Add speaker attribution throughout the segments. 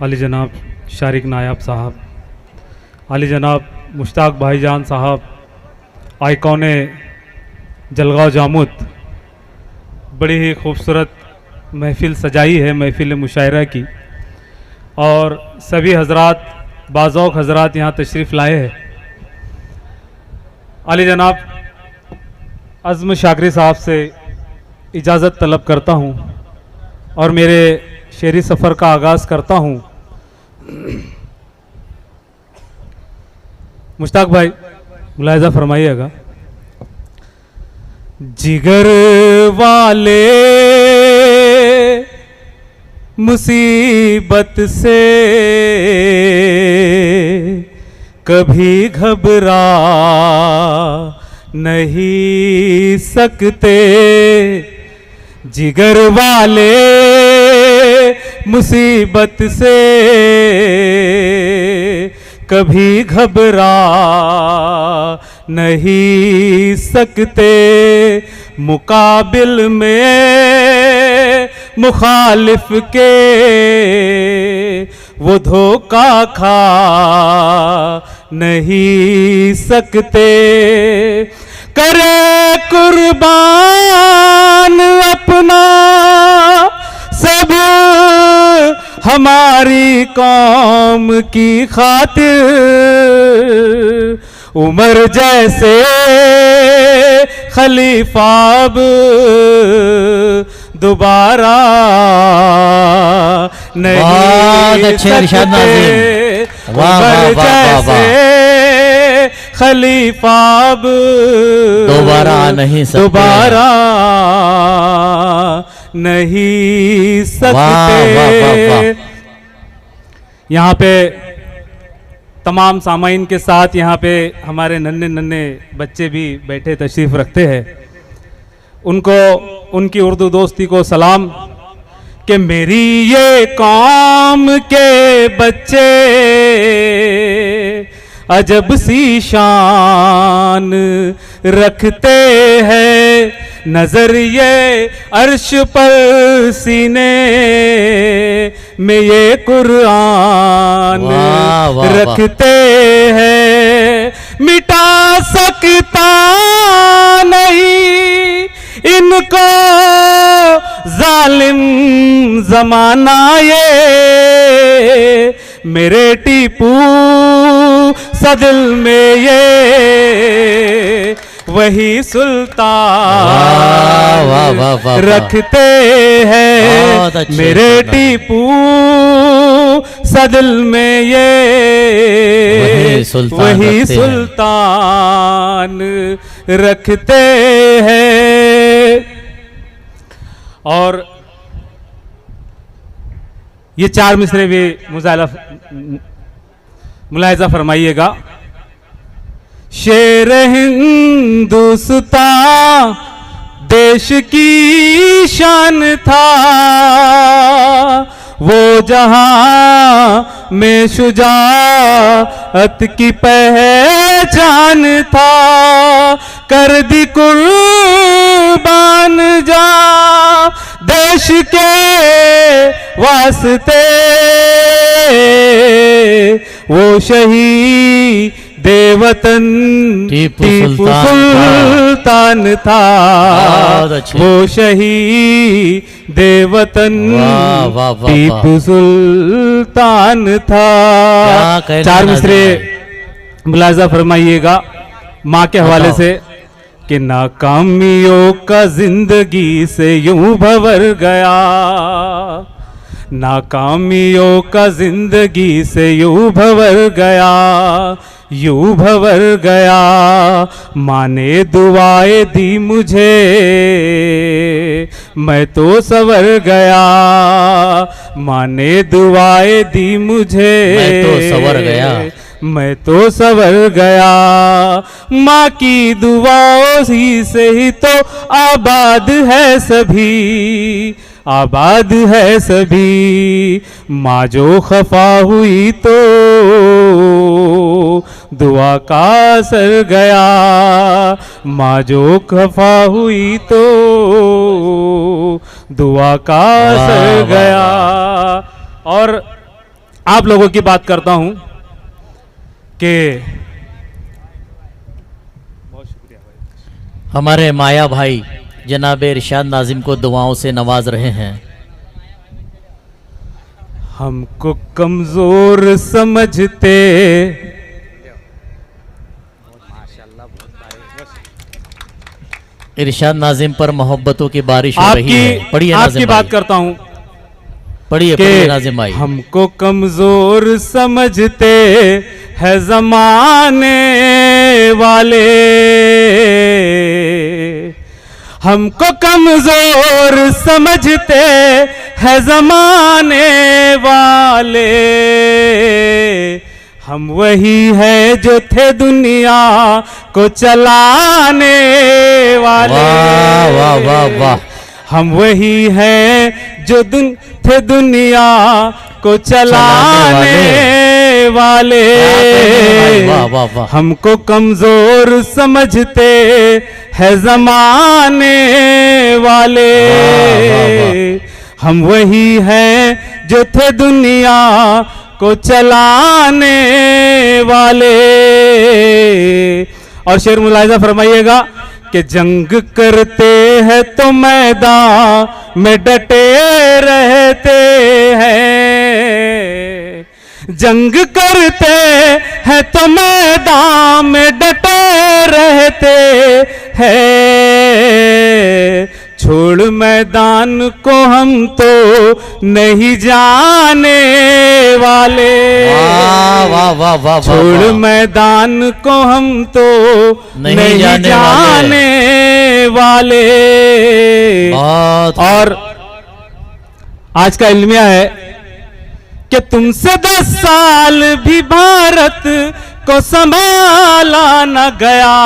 Speaker 1: अली जनाब शारिक नायाब साहब, अली जनाब मुश्ताक भाईजान साहब, आइकॉन जलगांव जामुत, बड़ी ही खूबसूरत महफ़िल सजाई है महफ़िल मुशायरा की, और सभी हजरात बाज़ौक़ हजरात यहाँ तशरीफ़ लाए हैं। अली जनाब अज़्म शाकरी साहब से इजाज़त तलब करता हूँ और मेरे शेरी सफ़र का आगाज़ करता हूँ। मुश्ताक भाई मुलाहिज़ा फरमाइएगा। जिगर वाले मुसीबत से कभी घबरा नहीं सकते, जिगर वाले मुसीबत से कभी घबरा नहीं सकते, मुकाबिल में मुखालिफ के वो धोखा खा नहीं सकते। करे कुर्बान अपना सब हमारी कौम की खातिर, उमर जैसे खलीफा अब दोबारा नहीं सकते, उमर जैसे खलीफा अब
Speaker 2: दोबारा नहीं सकते,
Speaker 1: दोबारा नहीं सकते। यहाँ पे तमाम सामाइन के साथ यहाँ पे हमारे नन्हे नन्हे बच्चे भी बैठे तशरीफ़ रखते हैं। उनको उनकी उर्दू दोस्ती को सलाम कि मेरी ये कौम के बच्चे अजब सी शान रखते हैं, नजर ये अर्श पर सीने में ये कुरान रखते हैं, मिटा सकता नहीं इनको जालिम जमाना ये, मेरे टीपू सदिल में ये वही सुल्तान रखते हैं, मेरे टीपू सदिल में ये वही सुल्तान रखते हैं। और ये चार मिसरे भी मुलाहिज़ा फरमाइएगा। शेर हिंदुस्तान देश की शान था, वो जहां में शुजाअत की पहचान था, कर दी कुर्बान जा देश के वास्ते, वो शहीद देवतन टीपू सुल्तान था, वो शहीद देवतन टीपू सुल्तान था। चार मिसरे मुलाहिज़ा फरमाइएगा माँ के हवाले से कि नाकामियों का जिंदगी से यूं भंवर गया, नाकामियों का जिंदगी से यूं भंवर गया, यूं भंवर गया, माँ ने दुआएं दी मुझे मैं तो सवर गया, माँ ने दुआएं दी मुझे
Speaker 2: मैं तो सवर गया,
Speaker 1: मैं तो सवर गया, माँ की दुआओं से ही तो आबाद है सभी, आबाद है सभी, माँ जो खफा हुई तो दुआ का असर गया, माँ जो खफा हुई तो दुआ का असर गया। और आप लोगों की बात करता हूं कि
Speaker 2: हमारे माया भाई जनाब इरशाद नाजिम को दुआओं से नवाज रहे हैं।
Speaker 1: हमको कमजोर समझते
Speaker 2: इरशाद नाजिम पर मोहब्बतों की बारिश हो रही है। पढ़िए
Speaker 1: आपकी
Speaker 2: नाजिम
Speaker 1: बात
Speaker 2: भाई,
Speaker 1: करता हूं
Speaker 2: पढ़िए
Speaker 1: कि
Speaker 2: पढ़िए नाजिम भाई।
Speaker 1: हमको कमजोर समझते है जमाने वाले, हमको कमजोर समझते है जमाने वाले। हम वही है जो थे दुनिया को चलाने वाले।
Speaker 2: वाह वाह वाह वाह।
Speaker 1: हम वही है जो थे दुनिया को चलाने वाले।
Speaker 2: वाह वाह वाह।
Speaker 1: हमको कमजोर समझते है जमाने वाले। हम वही है जो थे दुनिया को चलाने वाले। और शेर मुलाहिजा फरमाइएगा कि जंग करते हैं तो मैदान में डटे रहते हैं, जंग करते हैं तो मैदान में डटे रहते हैं। छोड़ मैदान को हम तो नहीं जाने वाले।
Speaker 2: वाह वाह वाह वाह।
Speaker 1: छोड़ मैदान को हम तो नहीं जाने वाले। और आज का इल्मिया है कि तुमसे 10 साल भी भारत को संभाला न गया,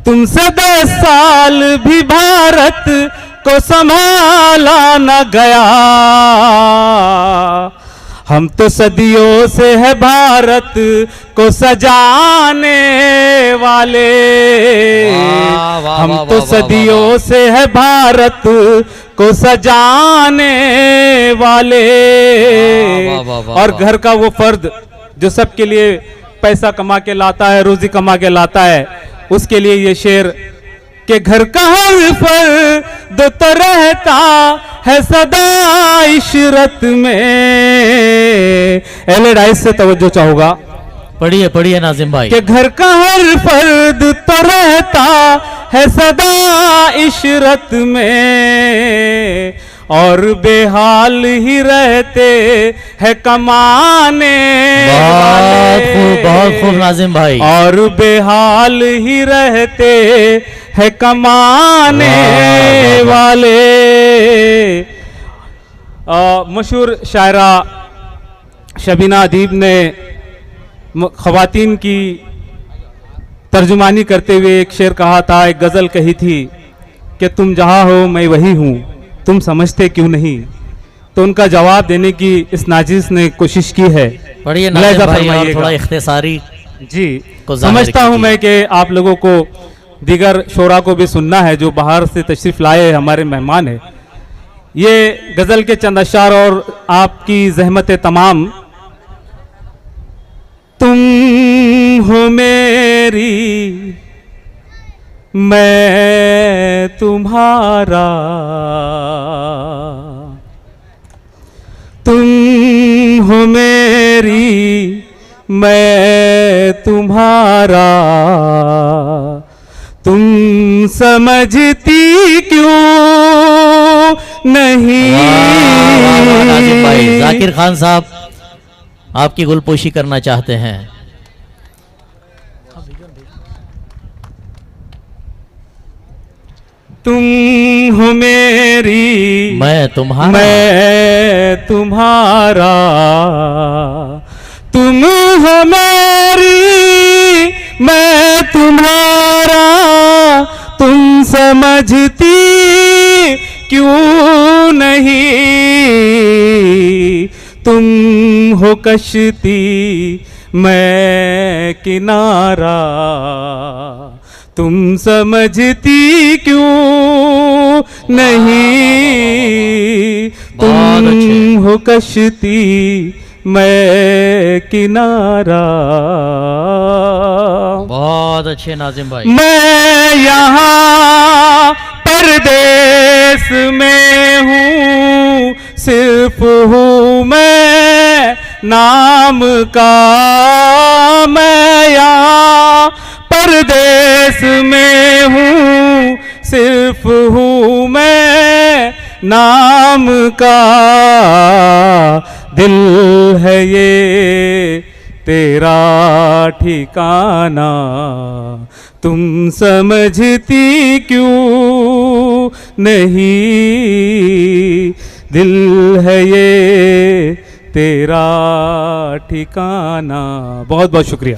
Speaker 1: तुमसे 10 साल भी भारत को संभाला न गया। हम तो सदियों से है भारत को सजाने वाले। हम तो सदियों से है भारत को सजाने वाले। और घर का वो फर्द जो सबके लिए पैसा कमा के लाता है, रोजी कमा के लाता है, उसके लिए ये शेर कि घर का हर फर्द तो रहता है सदा इशरत में। एलएडाइस से तवज्जो चाहूंगा।
Speaker 2: पढ़िए पढ़िए नाजिम भाई।
Speaker 1: कि घर का हर फर्द तो रहता है सदा इशरत में, और बेहाल ही रहते हैं कमाने वाले।
Speaker 2: बहुत खूब नाजिम भाई।
Speaker 1: और बेहाल ही रहते हैं कमाने वाले। मशहूर शायरा शबीना अदीब ने ख़वातीन की तर्जुमानी करते हुए एक शेर कहा था, एक गज़ल कही थी कि तुम जहाँ हो मैं वही हूँ, तुम समझते क्यों नहीं। तो उनका जवाब देने की इस नाजिस ने कोशिश की है।
Speaker 2: पढ़िए नाजिम भाई, और थोड़ा इख्तिसारी
Speaker 1: जी। समझता हूँ मैं कि आप लोगों को दीगर शोरा को भी सुनना है जो बाहर से तशरीफ लाए हमारे मेहमान हैं। ये गज़ल के चंद अशार और आपकी ज़हमत तमाम। तुम हो मेरी मैं तुम्हारा, तुम हो मेरी मैं तुम्हारा, तुम समझती क्यों नहीं।
Speaker 2: नाजिम भाई, जाकिर खान साहब आपकी गुलपोशी करना चाहते हैं।
Speaker 1: तुम हो मेरी
Speaker 2: मैं तुम्हारा,
Speaker 1: मैं तुम्हारा, तुम हो मेरी मैं तुम्हारा, तुम समझती क्यों नहीं। तुम हो कश्ती मैं किनारा, तुम समझती क्यों नहीं।
Speaker 2: बहुत अच्छे।
Speaker 1: तुम हो कश्ती मैं किनारा,
Speaker 2: बहुत अच्छे नाजिम भाई।
Speaker 1: मैं यहाँ परदेश में हूँ, सिर्फ हूँ मैं नाम का। मैं यहाँ परदेश में हूँ, सिर्फ हूँ मैं नाम का। दिल है ये तेरा ठिकाना, तुम समझती क्यों नहीं। दिल है ये तेरा ठिकाना। बहुत बहुत शुक्रिया।